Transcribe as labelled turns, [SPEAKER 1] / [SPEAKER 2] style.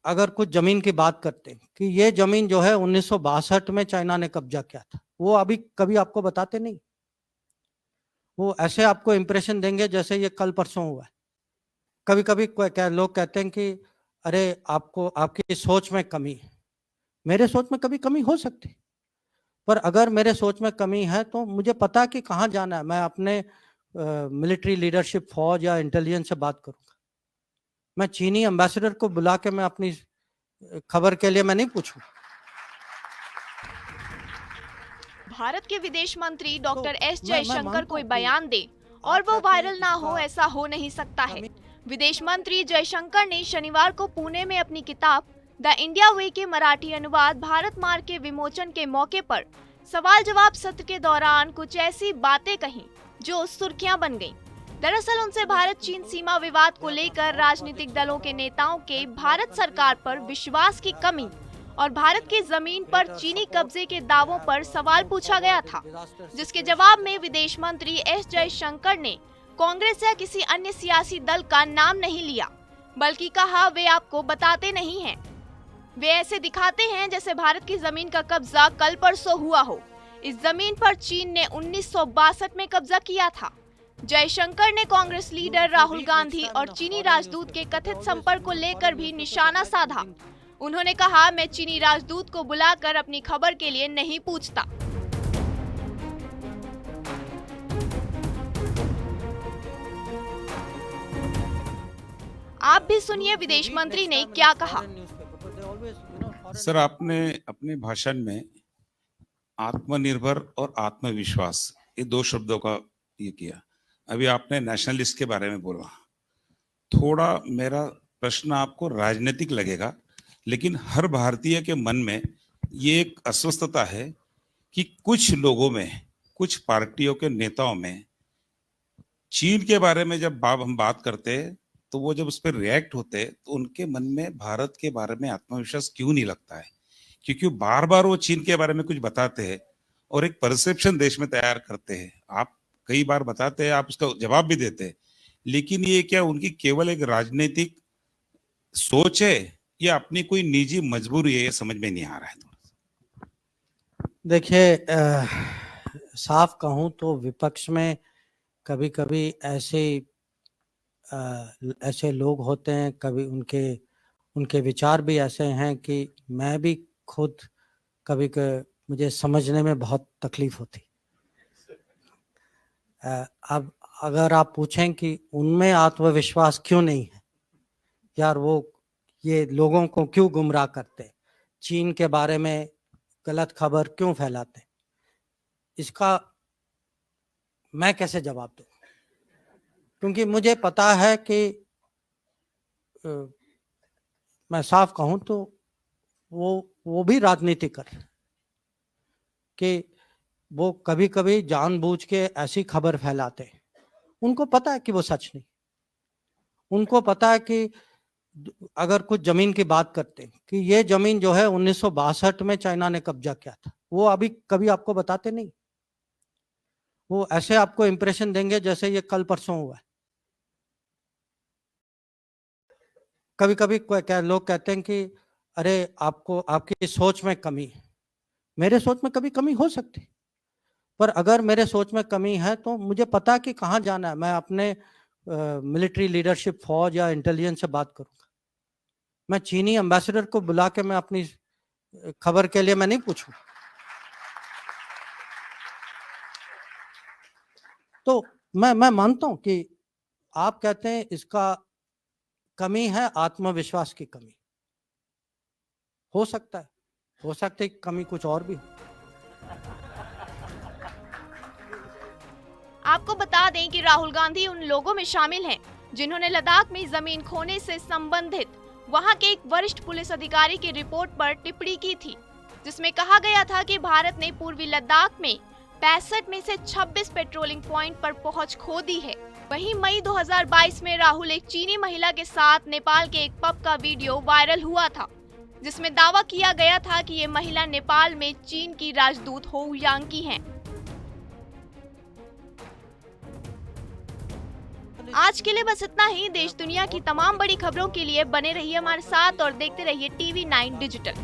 [SPEAKER 1] अगर कुछ जमीन की बात करते हैं कि ये जमीन जो है 1962 में चाइना ने कब्जा किया था, वो अभी कभी आपको बताते नहीं। वो ऐसे आपको इंप्रेशन देंगे जैसे ये कल परसों हुआ है। कभी कभी लोग कहते हैं कि अरे आपको आपकी सोच में कमी है। मेरे सोच में कभी कमी हो सकती, पर अगर मेरे सोच में कमी है तो मुझे पता है कि कहाँ जाना है। मैं अपने मिलिट्री लीडरशिप, फौज या इंटेलिजेंस से बात करूंगा। मैं चीनी एम्बेसडर को बुला के मैं अपनी खबर के लिए मैं नहीं पूछूं।
[SPEAKER 2] भारत के विदेश मंत्री डॉक्टर एस
[SPEAKER 1] मैं
[SPEAKER 2] जयशंकर कोई
[SPEAKER 1] मानता हूं
[SPEAKER 2] बयान दे और वो वायरल ना हो, ऐसा हो नहीं सकता है। विदेश मंत्री जयशंकर ने शनिवार को पुणे में अपनी किताब द इंडिया वे के मराठी अनुवाद भारत मार्ग के विमोचन के मौके पर सवाल जवाब सत्र के दौरान कुछ ऐसी बातें कही जो सुर्खियां बन गईं। दरअसल उनसे भारत चीन सीमा विवाद को लेकर राजनीतिक दलों के नेताओं के भारत सरकार पर विश्वास की कमी और भारत की जमीन पर चीनी कब्जे के दावों पर सवाल पूछा गया था, जिसके जवाब में विदेश मंत्री एस जयशंकर ने कांग्रेस या किसी अन्य सियासी दल का नाम नहीं लिया, बल्कि कहा वे आपको बताते नहीं हैं। वे ऐसे दिखाते हैं जैसे भारत की जमीन का कब्जा कल परसों हुआ हो। इस जमीन पर चीन ने 1962 में कब्जा किया था। जयशंकर ने कांग्रेस लीडर राहुल गांधी और चीनी राजदूत के कथित संपर्क को लेकर भी निशाना साधा। उन्होंने कहा, मैं चीनी राजदूत को बुलाकर अपनी खबर के लिए नहीं पूछता। आप भी सुनिए विदेश मंत्री ने क्या कहा।
[SPEAKER 3] सर, आपने अपने भाषण में आत्मनिर्भर और आत्मविश्वास, ये दो शब्दों का ये किया। अभी आपने नेशनलिस्ट के बारे में बोला। थोड़ा मेरा प्रश्न आपको राजनीतिक लगेगा, लेकिन हर भारतीय के मन में ये एक अस्वस्थता है कि कुछ लोगों में, कुछ पार्टियों के नेताओं में चीन के बारे में जब हम बात करते हैं तो वो जब उस पर रिएक्ट होते तो उनके मन में भारत के बारे में आत्मविश्वास क्यों नहीं लगता है? क्योंकि बार बार वो चीन के बारे में कुछ बताते हैं और एक परसेप्शन देश में तैयार करते हैं। आप कई बार बताते हैं, आप उसका जवाब भी देते हैं, लेकिन ये क्या उनकी केवल एक राजनीतिक सोच है या अपनी कोई निजी मजबूरी है? ये समझ में नहीं आ रहा है।
[SPEAKER 1] देखिए, साफ कहूं तो विपक्ष में कभी कभी ऐसे लोग होते हैं, कभी उनके विचार भी ऐसे हैं कि मैं भी खुद कभी मुझे समझने में बहुत तकलीफ होती। अब अगर आप पूछें कि उनमें आत्मविश्वास क्यों नहीं है, यार वो ये लोगों को क्यों गुमराह करते, चीन के बारे में गलत खबर क्यों फैलाते, इसका मैं कैसे जवाब दूं? क्योंकि मुझे पता है कि मैं साफ कहूं तो वो भी राजनीति कर कि वो कभी कभी जानबूझ के ऐसी खबर फैलाते हैं। उनको पता है कि वो सच नहीं। उनको पता है कि अगर कुछ जमीन की बात करते हैं कि ये जमीन जो है 1962 में चाइना ने कब्जा किया था, वो अभी कभी आपको बताते नहीं। वो ऐसे आपको इंप्रेशन देंगे जैसे ये कल परसों हुआ है। कभी कभी लोग कहते हैं कि अरे आपको आपकी सोच में कमी है। मेरे सोच में कभी कमी हो सकती, पर अगर मेरे सोच में कमी है तो मुझे पता है कि कहाँ जाना है। मैं अपने मिलिट्री लीडरशिप, फौज या इंटेलिजेंस से बात करूंगा। मैं चीनी एम्बेसडर को बुला के मैं अपनी खबर के लिए मैं नहीं पूछूं। तो मैं मानता हूं कि आप कहते हैं इसका कमी है, आत्मविश्वास की कमी। हो सकता है कमी कुछ और भी हो।
[SPEAKER 2] आपको बता दें कि राहुल गांधी उन लोगों में शामिल हैं जिन्होंने लद्दाख में जमीन खोने से संबंधित वहां के एक वरिष्ठ पुलिस अधिकारी की रिपोर्ट पर टिप्पणी की थी, जिसमें कहा गया था कि भारत ने पूर्वी लद्दाख में 65 में से 26 पेट्रोलिंग पॉइंट पर पहुंच खो दी है। वहीं मई 2022 में राहुल एक चीनी महिला के साथ नेपाल के एक पब का वीडियो वायरल हुआ था, जिसमें दावा किया गया था कि ये महिला नेपाल में चीन की राजदूत हो यांग की है। आज के लिए बस इतना ही। देश दुनिया की तमाम बड़ी खबरों के लिए बने रहिए हमारे साथ और देखते रहिए TV9 डिजिटल।